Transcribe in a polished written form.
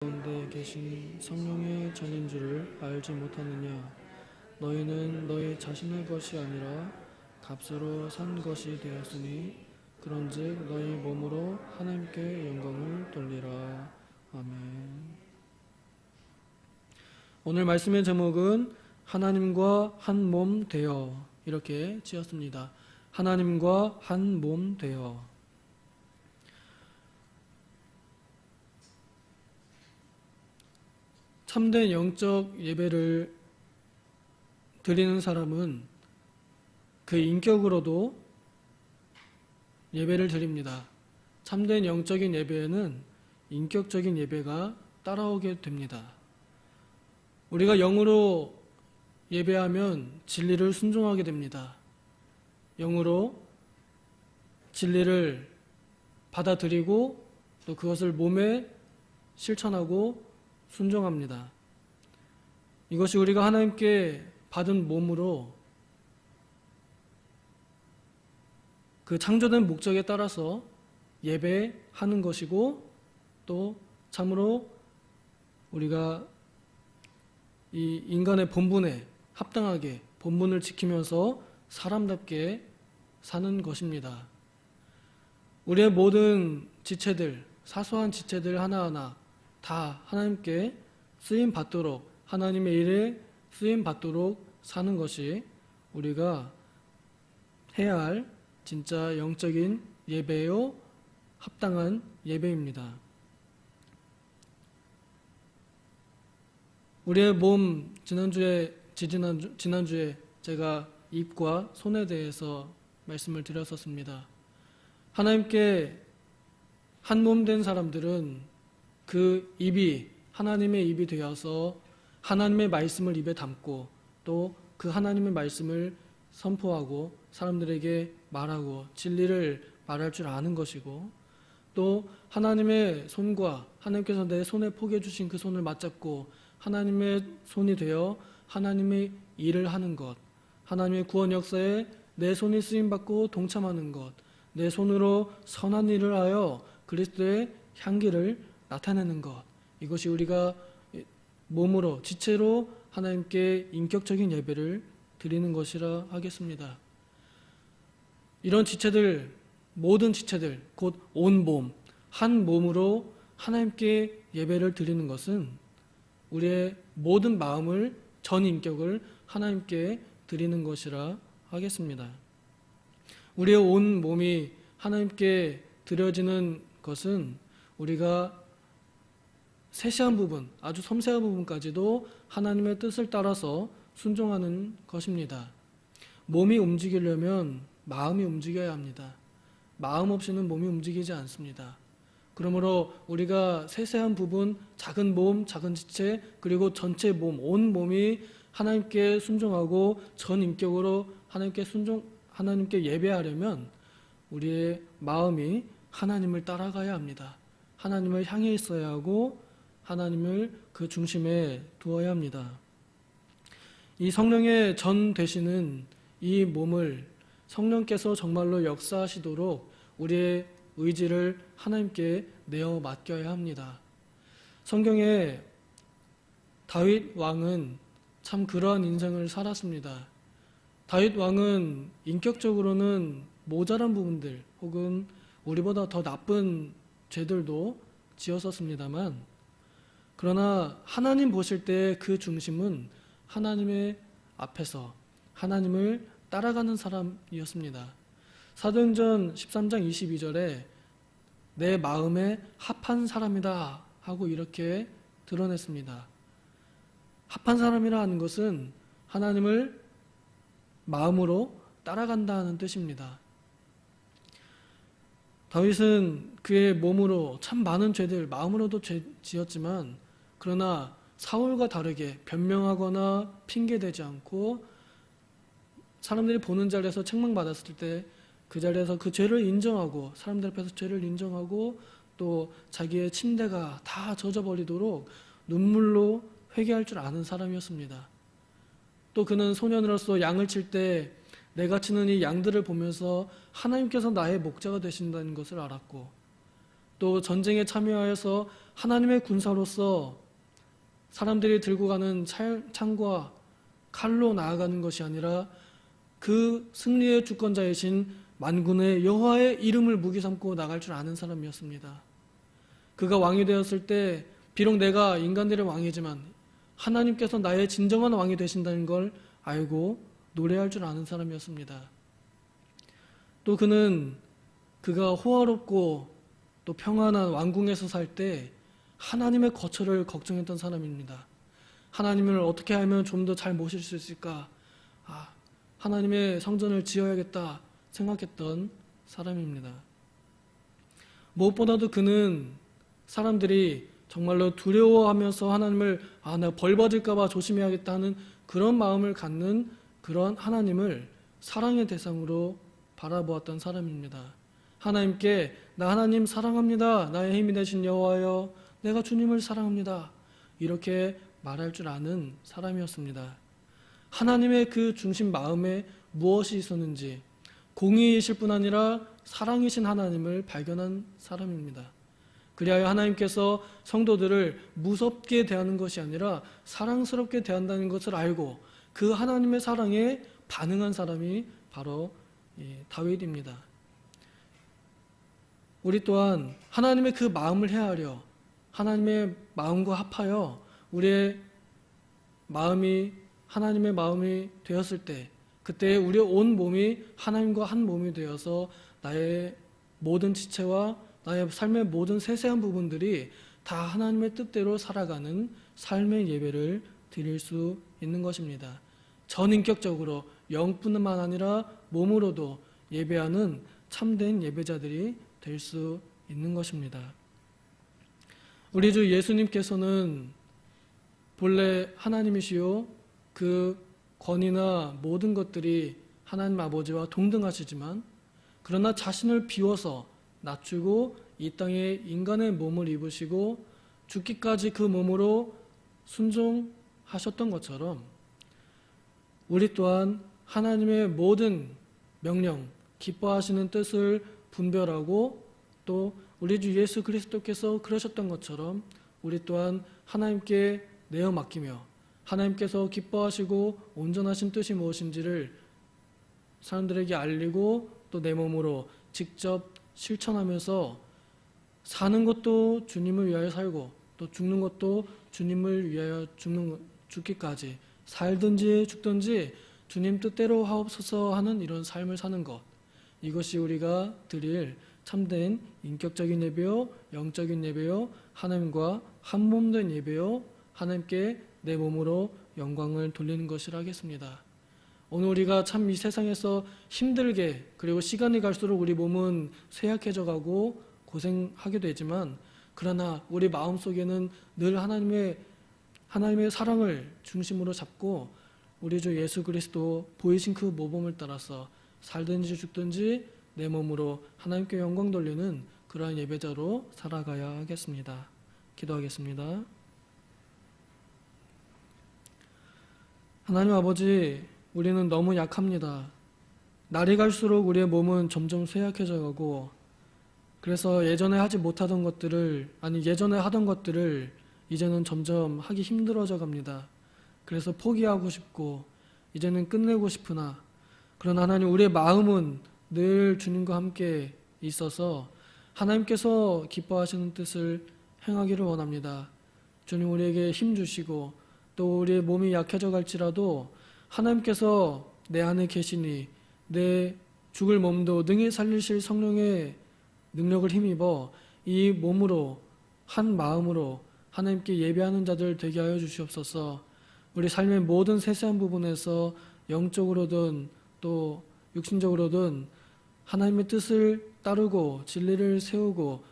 가운데 계신 성령의 전인 줄을 알지 못하느냐? 너희는 너희 자신의 것이 아니라 값으로 산 것이 되었으니 그런즉 너희 몸으로 하나님께 영광을 돌리라. 아멘. 오늘 말씀의 제목은 하나님과 한 몸 되어 이렇게 지었습니다. 하나님과 한 몸 되어. 참된 영적 예배를 드리는 사람은 그 인격으로도 예배를 드립니다. 참된 영적인 예배에는 인격적인 예배가 따라오게 됩니다. 우리가 영으로 예배하면 진리를 순종하게 됩니다. 영으로 진리를 받아들이고 또 그것을 몸에 실천하고 순종합니다. 이것이 우리가 하나님께 받은 몸으로 그 창조된 목적에 따라서 예배하는 것이고 또 참으로 우리가 이 인간의 본분에 합당하게 본분을 지키면서 사람답게 사는 것입니다. 우리의 모든 지체들, 사소한 지체들 하나하나 다 하나님께 쓰임 받도록, 하나님의 일에 쓰임 받도록 사는 것이 우리가 해야 할 진짜 영적인 예배요 합당한 예배입니다. 우리의 몸, 지난주에 제가 입과 손에 대해서 말씀을 드렸었습니다. 하나님께 한 몸 된 사람들은 그 입이 하나님의 입이 되어서 하나님의 말씀을 입에 담고 또 그 하나님의 말씀을 선포하고 사람들에게 말하고 진리를 말할 줄 아는 것이고 또 하나님의 손과 하나님께서 내 손에 포개해 주신 그 손을 맞잡고 하나님의 손이 되어 하나님의 일을 하는 것, 하나님의 구원 역사에 내 손이 쓰임받고 동참하는 것, 내 손으로 선한 일을 하여 그리스도의 향기를 나타내는 것, 이것이 우리가 몸으로 지체로 하나님께 인격적인 예배를 드리는 것이라 하겠습니다. 이런 지체들, 모든 지체들, 곧 온 몸, 한 몸으로 하나님께 예배를 드리는 것은 우리의 모든 마음을, 전 인격을 하나님께 드리는 것이라 하겠습니다. 우리의 온 몸이 하나님께 드려지는 것은 우리가 세세한 부분, 아주 섬세한 부분까지도 하나님의 뜻을 따라서 순종하는 것입니다. 몸이 움직이려면 마음이 움직여야 합니다. 마음 없이는 몸이 움직이지 않습니다. 그러므로 우리가 세세한 부분, 작은 몸, 작은 지체, 그리고 전체 몸, 온 몸이 하나님께 순종하고 전 인격으로 하나님께 예배하려면 우리의 마음이 하나님을 따라가야 합니다. 하나님을 향해 있어야 하고 하나님을 그 중심에 두어야 합니다. 이 성령의 전 되시는 이 몸을 성령께서 정말로 역사하시도록 우리의 의지를 하나님께 내어 맡겨야 합니다. 성경에 다윗 왕은 참 그러한 인생을 살았습니다. 다윗 왕은 인격적으로는 모자란 부분들 혹은 우리보다 더 나쁜 죄들도 지었었습니다만 그러나 하나님 보실 때 그 중심은 하나님의 앞에서 하나님을 따라가는 사람이었습니다. 사도행전 13장 22절에 내 마음에 합한 사람이다 하고 이렇게 드러냈습니다. 합한 사람이라 하는 것은 하나님을 마음으로 따라간다는 뜻입니다. 다윗은 그의 몸으로 참 많은 죄들, 마음으로도 죄 지었지만 그러나 사울과 다르게 변명하거나 핑계대지 않고 사람들이 보는 자리에서 책망받았을 때 그 자리에서 그 죄를 인정하고 사람들 앞에서 죄를 인정하고 또 자기의 침대가 다 젖어버리도록 눈물로 회개할 줄 아는 사람이었습니다. 또 그는 소년으로서 양을 칠 때 내가 치는 이 양들을 보면서 하나님께서 나의 목자가 되신다는 것을 알았고 또 전쟁에 참여하여서 하나님의 군사로서 사람들이 들고 가는 창과 칼로 나아가는 것이 아니라 그 승리의 주권자이신 만군의 여호와의 이름을 무기 삼고 나갈 줄 아는 사람이었습니다. 그가 왕이 되었을 때 비록 내가 인간들의 왕이지만 하나님께서 나의 진정한 왕이 되신다는 걸 알고 노래할 줄 아는 사람이었습니다. 또 그가 호화롭고 또 평안한 왕궁에서 살 때 하나님의 거처를 걱정했던 사람입니다. 하나님을 어떻게 하면 좀 더 잘 모실 수 있을까? 하나님의 성전을 지어야겠다 생각했던 사람입니다. 무엇보다도 그는 사람들이 정말로 두려워하면서 하나님을 내가 벌 받을까 봐 조심해야겠다 하는 그런 마음을 갖는 그런 하나님을 사랑의 대상으로 바라보았던 사람입니다. 하나님께 나 하나님 사랑합니다. 나의 힘이 되신 여호와여 내가 주님을 사랑합니다. 이렇게 말할 줄 아는 사람이었습니다. 하나님의 그 중심 마음에 무엇이 있었는지 공의이실 뿐 아니라 사랑이신 하나님을 발견한 사람입니다. 그리하여 하나님께서 성도들을 무섭게 대하는 것이 아니라 사랑스럽게 대한다는 것을 알고 그 하나님의 사랑에 반응한 사람이 바로 다윗입니다. 우리 또한 하나님의 그 마음을 헤아려 하나님의 마음과 합하여 우리의 마음이 하나님의 마음이 되었을 때 그때 우리의 온 몸이 하나님과 한 몸이 되어서 나의 모든 지체와 나의 삶의 모든 세세한 부분들이 다 하나님의 뜻대로 살아가는 삶의 예배를 드릴 수 있는 것입니다. 전인격적으로 영뿐만 아니라 몸으로도 예배하는 참된 예배자들이 될 수 있는 것입니다. 우리 주 예수님께서는 본래 하나님이시요 그 권위나 모든 것들이 하나님 아버지와 동등하시지만 그러나 자신을 비워서 낮추고 이 땅에 인간의 몸을 입으시고 죽기까지 그 몸으로 순종하셨던 것처럼 우리 또한 하나님의 모든 명령, 기뻐하시는 뜻을 분별하고 또 우리 주 예수 그리스도께서 그러셨던 것처럼 우리 또한 하나님께 내어 맡기며 하나님께서 기뻐하시고 온전하신 뜻이 무엇인지를 사람들에게 알리고 또 내 몸으로 직접 실천하면서 사는 것도 주님을 위하여 살고 또 죽는 것도 주님을 위하여 죽기까지 살든지 죽든지 주님 뜻대로 하옵소서 하는 이런 삶을 사는 것, 이것이 우리가 드릴 참된 인격적인 예배요 영적인 예배요 하나님과 한 몸된 예배요 하나님께 내 몸으로 영광을 돌리는 것이라 하겠습니다. 오늘 우리가 참 이 세상에서 힘들게 그리고 시간이 갈수록 우리 몸은 쇠약해져 가고 고생하게 되지만 그러나 우리 마음속에는 늘 하나님의 사랑을 중심으로 잡고 우리 주 예수 그리스도 보이신 그 모범을 따라서 살든지 죽든지 내 몸으로 하나님께 영광 돌리는 그러한 예배자로 살아가야 하겠습니다. 기도하겠습니다. 하나님 아버지, 우리는 너무 약합니다. 날이 갈수록 우리의 몸은 점점 쇠약해져 가고 그래서 예전에 하던 것들을 이제는 점점 하기 힘들어져 갑니다. 그래서 포기하고 싶고 이제는 끝내고 싶으나 그러나 하나님 우리의 마음은 늘 주님과 함께 있어서 하나님께서 기뻐하시는 뜻을 행하기를 원합니다. 주님 우리에게 힘 주시고 또 우리의 몸이 약해져 갈지라도 하나님께서 내 안에 계시니 내 죽을 몸도 능히 살리실 성령의 능력을 힘입어 이 몸으로 한 마음으로 하나님께 예배하는 자들 되게 하여 주시옵소서. 우리 삶의 모든 세세한 부분에서 영적으로든 또 육신적으로든 하나님의 뜻을 따르고 진리를 세우고